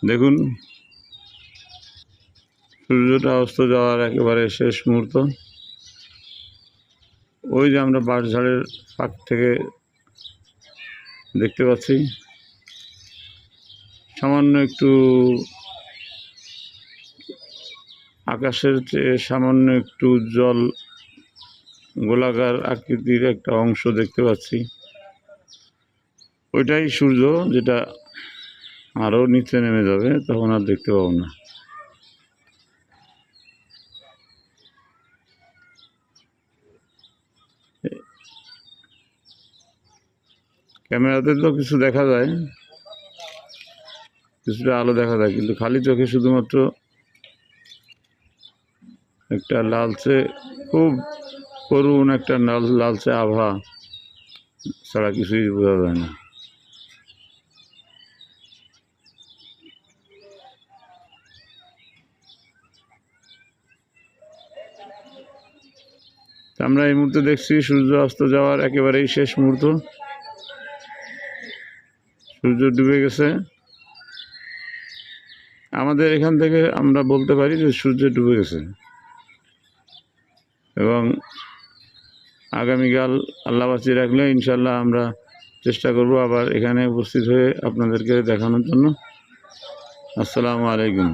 দেখুন সূর্যটা অস্ত যাওয়ার একেবারে শেষ মুহূর্ত। ওই যে আমরা বাঁশঝাড়ের ফাঁক থেকে দেখতে পাচ্ছি সামান্য একটু আকাশের চেয়ে সামান্য একটু উজ্জ্বল গোলাকার আকৃতির একটা অংশ দেখতে পাচ্ছি। ওইটাই সূর্য, যেটা আরও নিচে নেমে যাবে, তখন আর দেখতে পাবো না। ক্যামেরাতে তো কিছু দেখা যায়, কিছুটা আলো দেখা যায়, কিন্তু খালি চোখে শুধুমাত্র একটা লালচে, খুব করুণ একটা লালচে আভা ছাড়া কিছুই বোঝা যায় না। আমরা এই মুহূর্তে দেখছি সূর্য অস্ত যাওয়ার একেবারেই শেষ মুহূর্ত। সূর্য ডুবে গেছে। আমাদের এখান থেকে আমরা বলতে পারি যে সূর্য ডুবে গেছে, এবং আগামীকাল আল্লাহ বাঁচিয়ে রাখলে ইনশাল্লাহ আমরা চেষ্টা করব আবার এখানে উপস্থিত হয়ে আপনাদেরকে দেখানোর জন্য। আসসালামু আলাইকুম।